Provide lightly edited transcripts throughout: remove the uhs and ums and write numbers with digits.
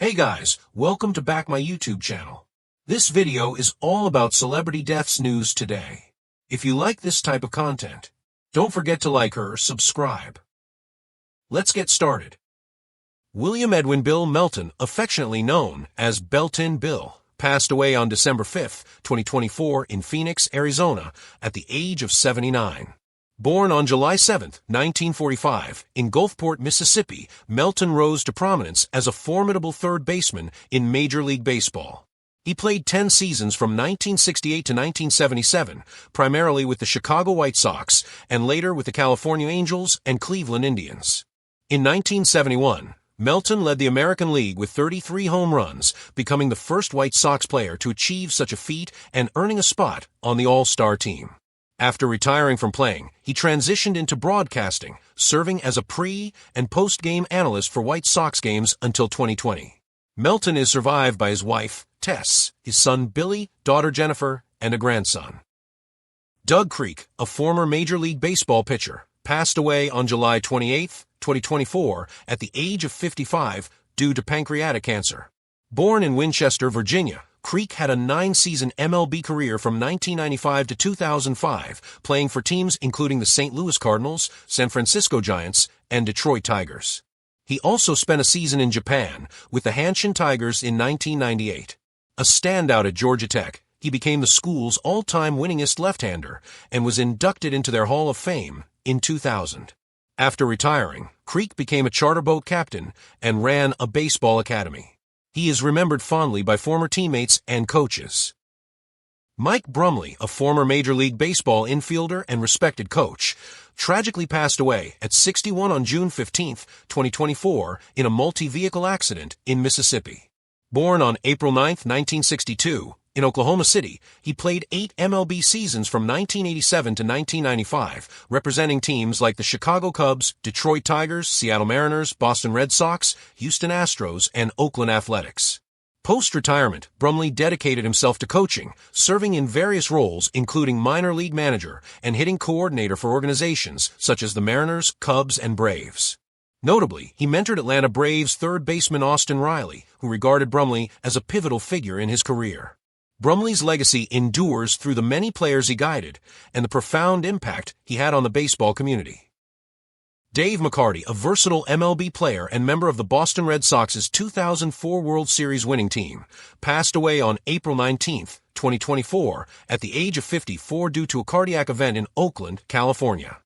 Hey guys, welcome to back my YouTube channel. This video is all about celebrity deaths news today. If you like this type of content, don't forget to like or subscribe. Let's get started. William Edwin Bill Melton, affectionately known as Beltin Bill, passed away on December 5, 2024 in Phoenix, Arizona at the age of 79. Born on July 7, 1945, in Gulfport, Mississippi, Melton rose to prominence as a formidable third baseman in Major League Baseball. He played 10 seasons from 1968 to 1977, primarily with the Chicago White Sox, and later with the California Angels and Cleveland Indians. In 1971, Melton led the American League with 33 home runs, becoming the first White Sox player to achieve such a feat and earning a spot on the All-Star team. After retiring from playing, he transitioned into broadcasting, serving as a pre- and post-game analyst for White Sox games until 2020. Melton is survived by his wife, Tess, his son Billy, daughter Jennifer, and a grandson. Doug Creek, a former Major League Baseball pitcher, passed away on July 28, 2024, at the age of 55 due to pancreatic cancer. Born in Winchester, Virginia, Creek had a 9-season MLB career from 1995 to 2005, playing for teams including the St. Louis Cardinals, San Francisco Giants, and Detroit Tigers. He also spent a season in Japan with the Hanshin Tigers in 1998. A standout at Georgia Tech, he became the school's all-time winningest left-hander and was inducted into their Hall of Fame in 2000. After retiring, Creek became a charter boat captain and ran a baseball academy. He is remembered fondly by former teammates and coaches. Mike Brumley, a former Major League Baseball infielder and respected coach, tragically passed away at 61 on June 15, 2024, in a multi-vehicle accident in Mississippi. Born on April 9, 1962, in Oklahoma City, he played 8 MLB seasons from 1987 to 1995, representing teams like the Chicago Cubs, Detroit Tigers, Seattle Mariners, Boston Red Sox, Houston Astros, and Oakland Athletics. Post-retirement, Brumley dedicated himself to coaching, serving in various roles including minor league manager and hitting coordinator for organizations such as the Mariners, Cubs, and Braves. Notably, he mentored Atlanta Braves third baseman Austin Riley, who regarded Brumley as a pivotal figure in his career. Brumley's legacy endures through the many players he guided and the profound impact he had on the baseball community. Dave McCarty, a versatile MLB player and member of the Boston Red Sox's 2004 World Series winning team, passed away on April 19, 2024, at the age of 54 due to a cardiac event in Oakland, California.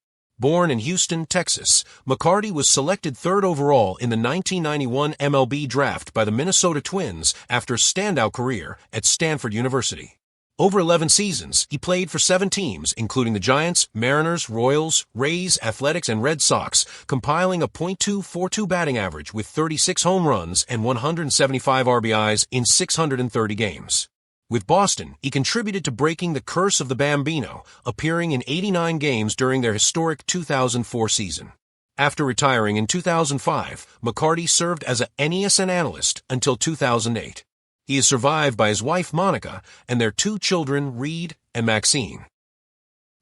Born in Houston, Texas, McCarty was selected 3rd overall in the 1991 MLB draft by the Minnesota Twins after a standout career at Stanford University. Over 11 seasons, he played for 7 teams, including the Giants, Mariners, Royals, Reyes, Athletics, and Red Sox, compiling a .242 batting average with 36 home runs and 175 RBIs in 630 games. With Boston, he contributed to breaking the curse of the Bambino, appearing in 89 games during their historic 2004 season. After retiring in 2005, McCarty served as an NESN analyst until 2008. He is survived by his wife Monica and their 2 children, Reed and Maxine.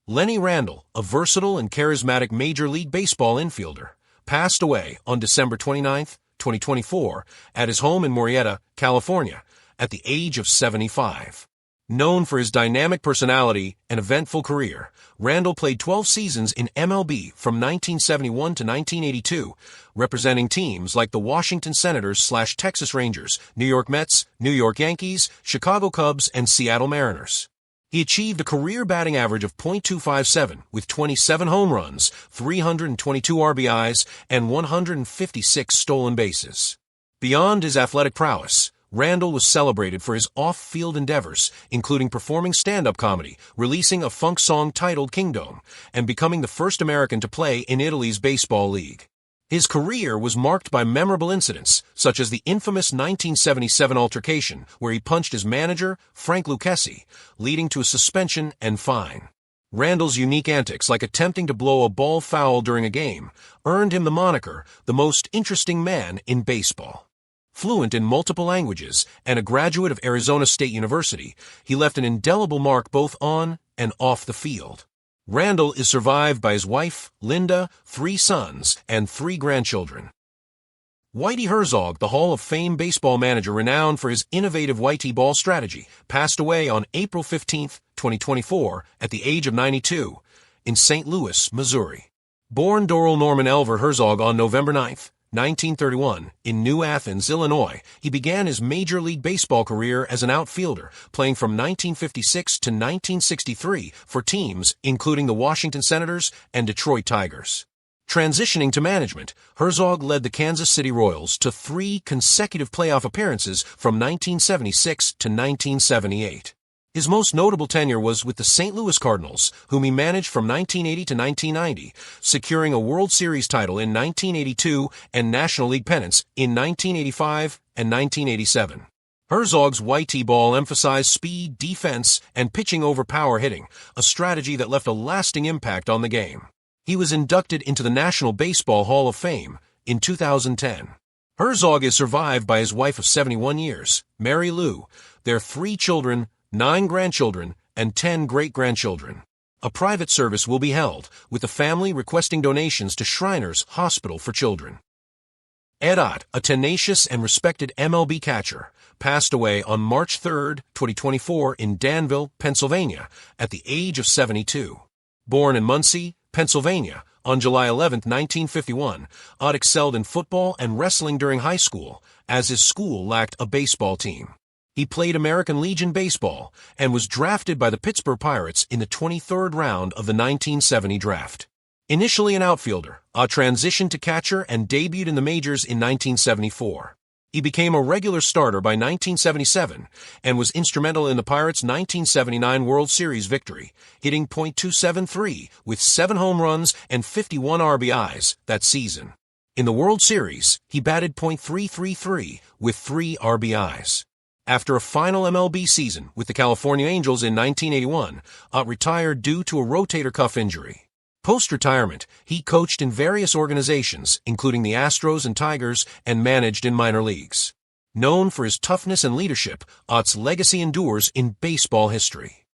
Lenny Randle, a versatile and charismatic Major League Baseball infielder, passed away on December 29, 2024, at his home in Murrieta, California, at the age of 75. Known for his dynamic personality and eventful career, Randle played 12 seasons in MLB from 1971 to 1982, representing teams like the Washington Senators/Texas Rangers, New York Mets, New York Yankees, Chicago Cubs, and Seattle Mariners. He achieved a career batting average of .257 with 27 home runs, 322 RBIs, and 156 stolen bases. Beyond his athletic prowess, Randle was celebrated for his off-field endeavors, including performing stand-up comedy, releasing a funk song titled Kingdom, and becoming the first American to play in Italy's baseball league. His career was marked by memorable incidents, such as the infamous 1977 altercation where he punched his manager, Frank Lucchesi, leading to a suspension and fine. Randle's unique antics, like attempting to blow a ball foul during a game, earned him the moniker, the most interesting man in baseball. Fluent in multiple languages and a graduate of Arizona State University, he left an indelible mark both on and off the field. Randle is survived by his wife, Linda, 3 sons, and 3 grandchildren. Whitey Herzog, the Hall of Fame baseball manager renowned for his innovative Whitey ball strategy, passed away on April 15, 2024, at the age of 92, in St. Louis, Missouri. Born Doral Norman Elver Herzog on November 9, 1931, in New Athens, Illinois, he began his Major League Baseball career as an outfielder, playing from 1956 to 1963 for teams including the Washington Senators and Detroit Tigers. Transitioning to management, Herzog led the Kansas City Royals to 3 consecutive playoff appearances from 1976 to 1978. His most notable tenure was with the St. Louis Cardinals, whom he managed from 1980 to 1990, securing a World Series title in 1982 and National League pennants in 1985 and 1987. Herzog's Whitey ball emphasized speed, defense, and pitching over power hitting, a strategy that left a lasting impact on the game. He was inducted into the National Baseball Hall of Fame in 2010. Herzog is survived by his wife of 71 years, Mary Lou, their 3 children, 9 grandchildren, and 10 great-grandchildren. A private service will be held, with the family requesting donations to Shriners Hospital for Children. Ed Ott, a tenacious and respected MLB catcher, passed away on March 3, 2024 in Danville, Pennsylvania, at the age of 72. Born in Muncie, Pennsylvania, on July 11, 1951, Ott excelled in football and wrestling during high school, as his school lacked a baseball team. He played American Legion baseball and was drafted by the Pittsburgh Pirates in the 23rd round of the 1970 draft. Initially an outfielder, Ott transitioned to catcher and debuted in the majors in 1974. He became a regular starter by 1977 and was instrumental in the Pirates' 1979 World Series victory, hitting .273 with 7 home runs and 51 RBIs that season. In the World Series, he batted .333 with 3 RBIs. After a final MLB season with the California Angels in 1981, Ott retired due to a rotator cuff injury. Post-retirement, he coached in various organizations, including the Astros and Tigers, and managed in minor leagues. Known for his toughness and leadership, Ott's legacy endures in baseball history.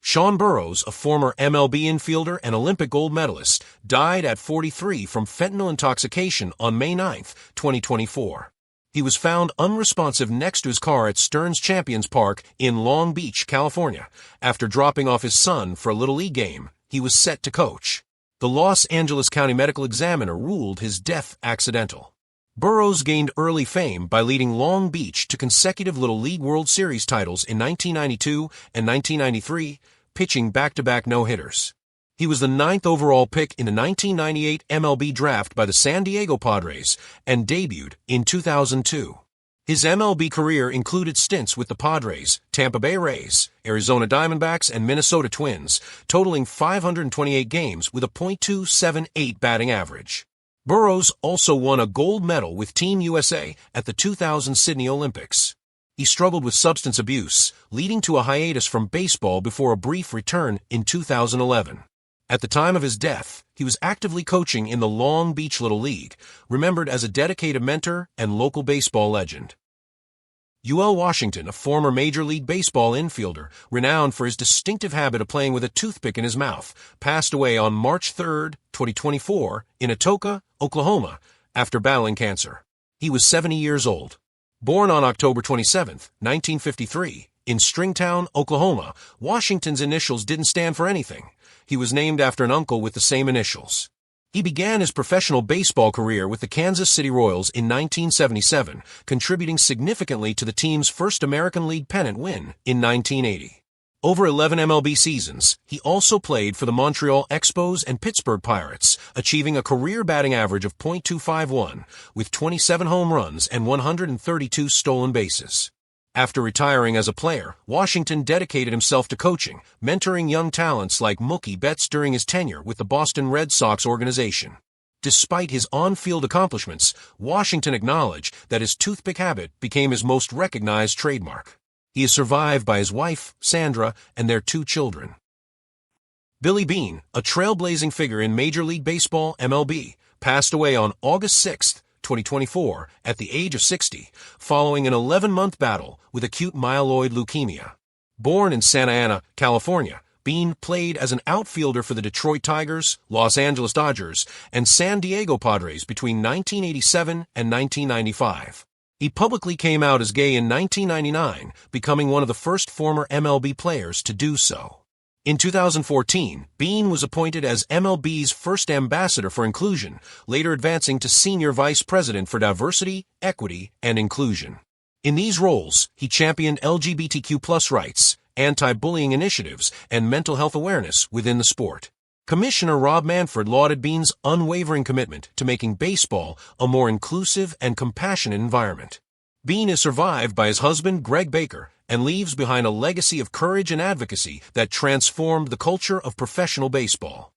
Sean Burroughs, a former MLB infielder and Olympic gold medalist, died at 43 from fentanyl intoxication on May 9, 2024. He was found unresponsive next to his car at Stearns Champions Park in Long Beach, California, after dropping off his son for a Little League game he was set to coach. The Los Angeles County Medical Examiner ruled his death accidental. Burroughs gained early fame by leading Long Beach to consecutive Little League World Series titles in 1992 and 1993, pitching back-to-back no-hitters. He was the 9th overall pick in the 1998 MLB draft by the San Diego Padres and debuted in 2002. His MLB career included stints with the Padres, Tampa Bay Rays, Arizona Diamondbacks, and Minnesota Twins, totaling 528 games with a .278 batting average. Burroughs also won a gold medal with Team USA at the 2000 Sydney Olympics. He struggled with substance abuse, leading to a hiatus from baseball before a brief return in 2011. At the time of his death, he was actively coaching in the Long Beach Little League, remembered as a dedicated mentor and local baseball legend. Uel Washington, a former Major League Baseball infielder, renowned for his distinctive habit of playing with a toothpick in his mouth, passed away on March 3, 2024, in Atoka, Oklahoma, after battling cancer. He was 70 years old. Born on October 27, 1953, in Stringtown, Oklahoma, Washington's initials didn't stand for anything. He was named after an uncle with the same initials. He began his professional baseball career with the Kansas City Royals in 1977, contributing significantly to the team's first American League pennant win in 1980. Over 11 MLB seasons, he also played for the Montreal Expos and Pittsburgh Pirates, achieving a career batting average of .251, with 27 home runs and 132 stolen bases. After retiring as a player, Washington dedicated himself to coaching, mentoring young talents like Mookie Betts during his tenure with the Boston Red Sox organization. Despite his on-field accomplishments, Washington acknowledged that his toothpick habit became his most recognized trademark. He is survived by his wife, Sandra, and their 2 children. Billy Beane, a trailblazing figure in Major League Baseball (MLB), passed away on August 6, 2024, at the age of 60, following an 11-month battle with acute myeloid leukemia. Born in Santa Ana, California, Bean played as an outfielder for the Detroit Tigers, Los Angeles Dodgers, and San Diego Padres between 1987 and 1995. He publicly came out as gay in 1999, becoming one of the first former MLB players to do so. In 2014, Bean was appointed as MLB's first ambassador for inclusion, later advancing to senior vice president for diversity, equity, and inclusion. In these roles, he championed LGBTQ+ rights, anti-bullying initiatives, and mental health awareness within the sport. Commissioner Rob Manfred lauded Bean's unwavering commitment to making baseball a more inclusive and compassionate environment. Bean is survived by his husband, Greg Baker, and leaves behind a legacy of courage and advocacy that transformed the culture of professional baseball.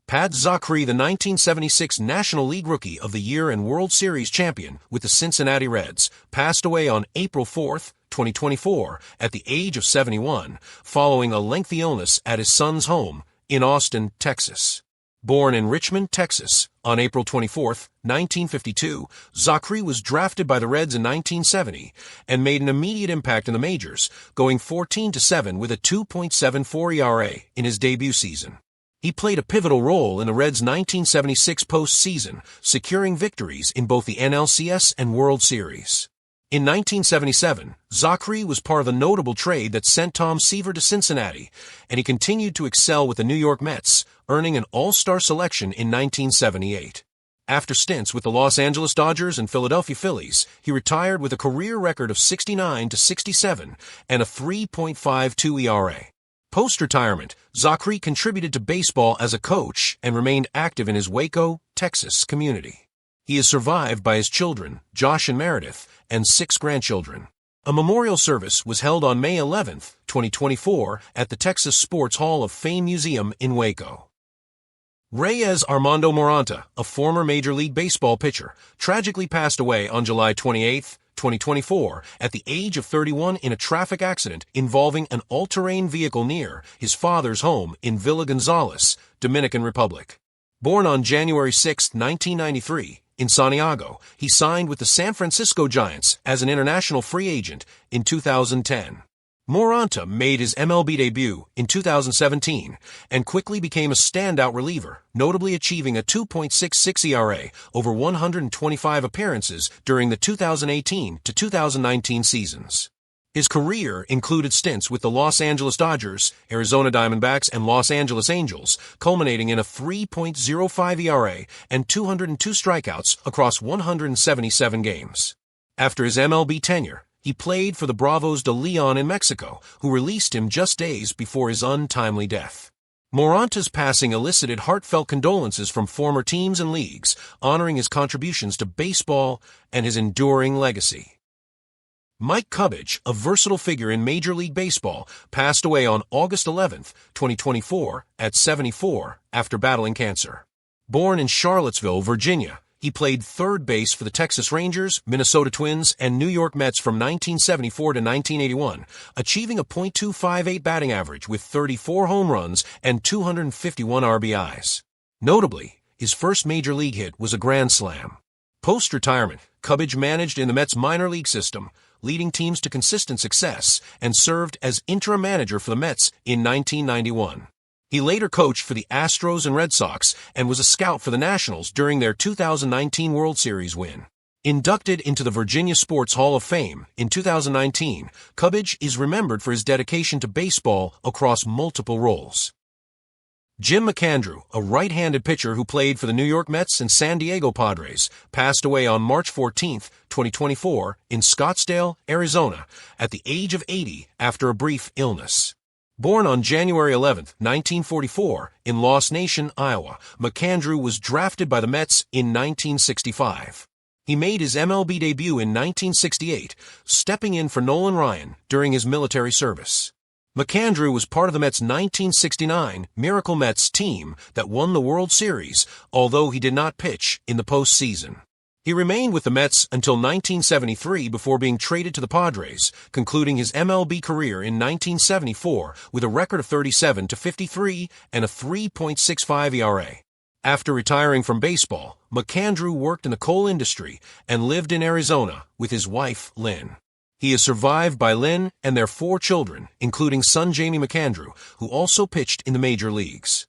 Pat Zachry, the 1976 National League Rookie of the Year and World Series champion with the Cincinnati Reds, passed away on April 4, 2024, at the age of 71, following a lengthy illness at his son's home in Austin, Texas. Born in Richmond, Texas, on April 24, 1952, Zachry was drafted by the Reds in 1970 and made an immediate impact in the majors, going 14-7 with a 2.74 ERA in his debut season. He played a pivotal role in the Reds' 1976 postseason, securing victories in both the NLCS and World Series. In 1977, Zachry was part of a notable trade that sent Tom Seaver to Cincinnati, and he continued to excel with the New York Mets, earning an All-Star selection in 1978. After stints with the Los Angeles Dodgers and Philadelphia Phillies, he retired with a career record of 69-67 and a 3.52 ERA. Post-retirement, Zachry contributed to baseball as a coach and remained active in his Waco, Texas community. He is survived by his children, Josh and Meredith, and 6 grandchildren. A memorial service was held on May 11, 2024, at the Texas Sports Hall of Fame Museum in Waco. Reyes Armando Moronta, a former Major League Baseball pitcher, tragically passed away on July 28, 2024, at the age of 31 in a traffic accident involving an all-terrain vehicle near his father's home in Villa Gonzales, Dominican Republic. Born on January 6, 1993, in Santiago, he signed with the San Francisco Giants as an international free agent in 2010. Moronta made his MLB debut in 2017 and quickly became a standout reliever, notably achieving a 2.66 ERA over 125 appearances during the 2018 to 2019 seasons. His career included stints with the Los Angeles Dodgers, Arizona Diamondbacks, and Los Angeles Angels, culminating in a 3.05 ERA and 202 strikeouts across 177 games. After his MLB tenure, he played for the Bravos de Leon in Mexico, who released him just days before his untimely death. Moronta's passing elicited heartfelt condolences from former teams and leagues, honoring his contributions to baseball and his enduring legacy. Mike Cubbage, a versatile figure in Major League Baseball, passed away on August 11, 2024, at 74, after battling cancer. Born in Charlottesville, Virginia, he played third base for the Texas Rangers, Minnesota Twins, and New York Mets from 1974 to 1981, achieving a .258 batting average with 34 home runs and 251 RBIs. Notably, his first major league hit was a grand slam. Post-retirement, Cubbage managed in the Mets minor league system, leading teams to consistent success, and served as interim manager for the Mets in 1991. He later coached for the Astros and Red Sox and was a scout for the Nationals during their 2019 World Series win. Inducted into the Virginia Sports Hall of Fame in 2019, Cubbage is remembered for his dedication to baseball across multiple roles. Jim McAndrew, a right-handed pitcher who played for the New York Mets and San Diego Padres, passed away on March 14, 2024, in Scottsdale, Arizona, at the age of 80 after a brief illness. Born on January 11, 1944, in Lost Nation, Iowa, McAndrew was drafted by the Mets in 1965. He made his MLB debut in 1968, stepping in for Nolan Ryan during his military service. McAndrew was part of the Mets' 1969 Miracle Mets team that won the World Series, although he did not pitch in the postseason. He remained with the Mets until 1973 before being traded to the Padres, concluding his MLB career in 1974 with a record of 37-53 and a 3.65 ERA. After retiring from baseball, McAndrew worked in the coal industry and lived in Arizona with his wife, Lynn. He is survived by Lynn and their 4 children, including son Jamie McAndrew, who also pitched in the major leagues.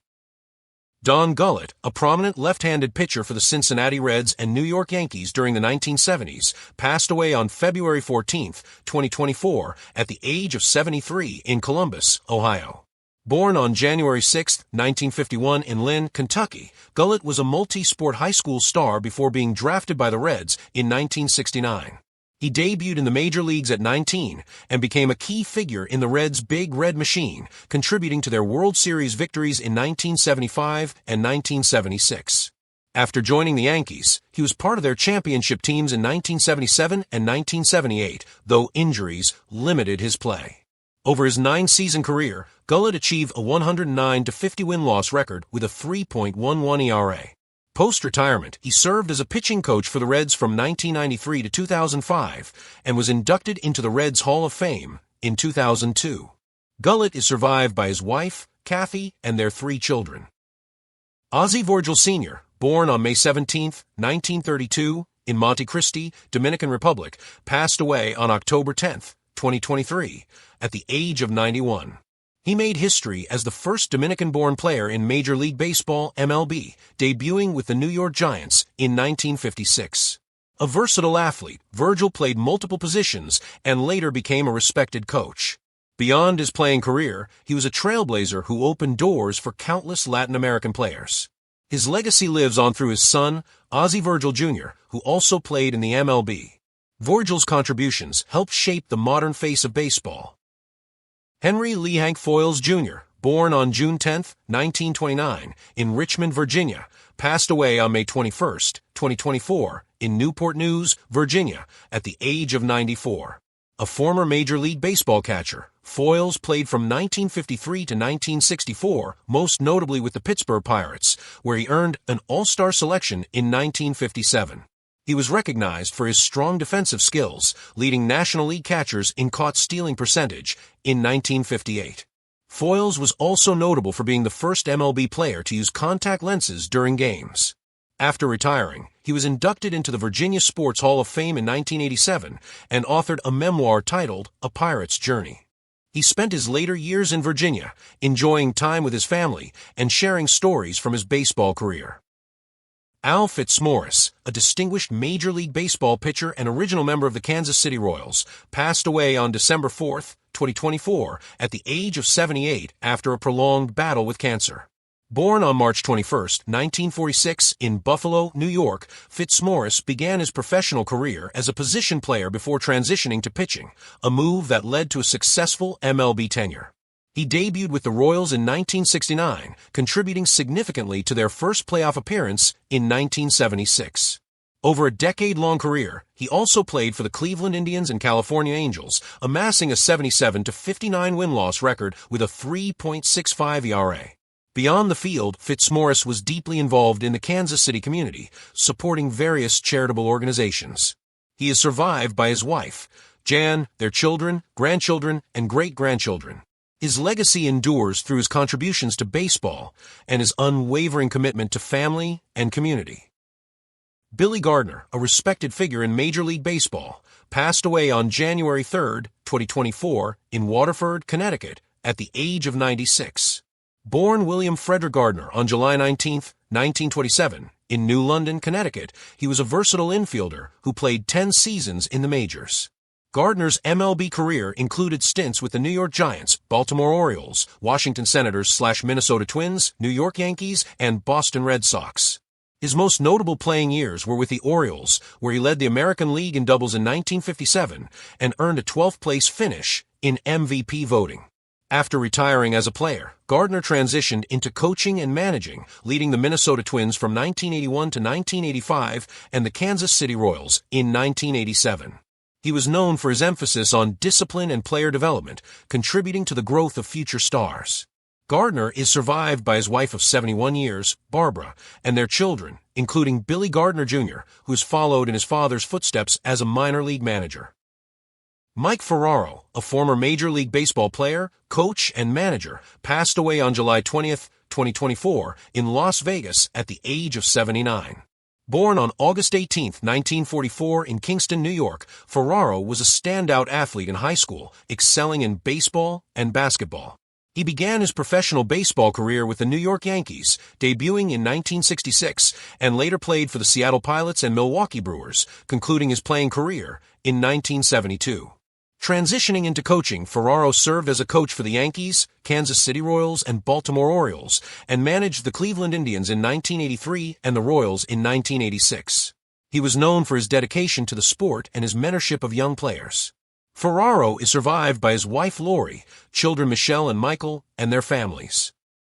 Don Gullett, a prominent left-handed pitcher for the Cincinnati Reds and New York Yankees during the 1970s, passed away on February 14, 2024, at the age of 73 in Columbus, Ohio. Born on January 6, 1951 in Lynn, Kentucky, Gullett was a multi-sport high school star before being drafted by the Reds in 1969. He debuted in the major leagues at 19 and became a key figure in the Reds' Big Red Machine, contributing to their World Series victories in 1975 and 1976. After joining the Yankees, he was part of their championship teams in 1977 and 1978, though injuries limited his play. Over his 9-season career, Gullett achieved a 109-50 win-loss record with a 3.11 ERA. Post-retirement, he served as a pitching coach for the Reds from 1993 to 2005 and was inducted into the Reds Hall of Fame in 2002. Gullett is survived by his wife, Kathy, and their 3 children. Ozzie Virgil Sr., born on May 17, 1932, in Monte Cristi, Dominican Republic, passed away on October 10, 2023, at the age of 91. He made history as the first Dominican-born player in Major League Baseball (MLB), debuting with the New York Giants in 1956. A versatile athlete, Virgil played multiple positions and later became a respected coach. Beyond his playing career, he was a trailblazer who opened doors for countless Latin American players. His legacy lives on through his son, Ozzie Virgil Jr., who also played in the MLB. Virgil's contributions helped shape the modern face of baseball. Henry Lee Hank Foyles, Jr., born on June 10, 1929, in Richmond, Virginia, passed away on May 21, 2024, in Newport News, Virginia, at the age of 94. A former Major League Baseball catcher, Foyles played from 1953 to 1964, most notably with the Pittsburgh Pirates, where he earned an All-Star selection in 1957. He was recognized for his strong defensive skills, leading National League catchers in caught-stealing percentage in 1958. Foyles was also notable for being the first MLB player to use contact lenses during games. After retiring, he was inducted into the Virginia Sports Hall of Fame in 1987 and authored a memoir titled A Pirate's Journey. He spent his later years in Virginia, enjoying time with his family and sharing stories from his baseball career. Al Fitzmorris, a distinguished Major League Baseball pitcher and original member of the Kansas City Royals, passed away on December 4, 2024, at the age of 78 after a prolonged battle with cancer. Born on March 21, 1946, in Buffalo, New York, Fitzmorris began his professional career as a position player before transitioning to pitching, a move that led to a successful MLB tenure. He debuted with the Royals in 1969, contributing significantly to their first playoff appearance in 1976. Over a decade-long career, he also played for the Cleveland Indians and California Angels, amassing a 77-59 win-loss record with a 3.65 ERA. Beyond the field, Fitzmorris was deeply involved in the Kansas City community, supporting various charitable organizations. He is survived by his wife, Jan, their children, grandchildren, and great-grandchildren. His legacy endures through his contributions to baseball and his unwavering commitment to family and community. Billy Gardner, a respected figure in Major League Baseball, passed away on January 3, 2024, in Waterford, Connecticut, at the age of 96. Born William Frederick Gardner on July 19, 1927, in New London, Connecticut, he was a versatile infielder who played 10 seasons in the majors. Gardner's MLB career included stints with the New York Giants, Baltimore Orioles, Washington Senators/Minnesota Twins, New York Yankees, and Boston Red Sox. His most notable playing years were with the Orioles, where he led the American League in doubles in 1957 and earned a 12th place finish in MVP voting. After retiring as a player, Gardner transitioned into coaching and managing, leading the Minnesota Twins from 1981 to 1985 and the Kansas City Royals in 1987. He was known for his emphasis on discipline and player development, contributing to the growth of future stars. Gardner is survived by his wife of 71 years, Barbara, and their children, including Billy Gardner Jr., who has followed in his father's footsteps as a minor league manager. Mike Ferraro, a former Major League Baseball player, coach, and manager, passed away on July 20, 2024, in Las Vegas at the age of 79. Born on August 18, 1944 in Kingston, New York, Ferraro was a standout athlete in high school, excelling in baseball and basketball. He began his professional baseball career with the New York Yankees, debuting in 1966, and later played for the Seattle Pilots and Milwaukee Brewers, concluding his playing career in 1972. Transitioning into coaching, Ferraro served as a coach for the Yankees, Kansas City Royals, and Baltimore Orioles, and managed the Cleveland Indians in 1983 and the Royals in 1986. He was known for his dedication to the sport and his mentorship of young players. Ferraro is survived by his wife Lori, children Michelle and Michael, and their families.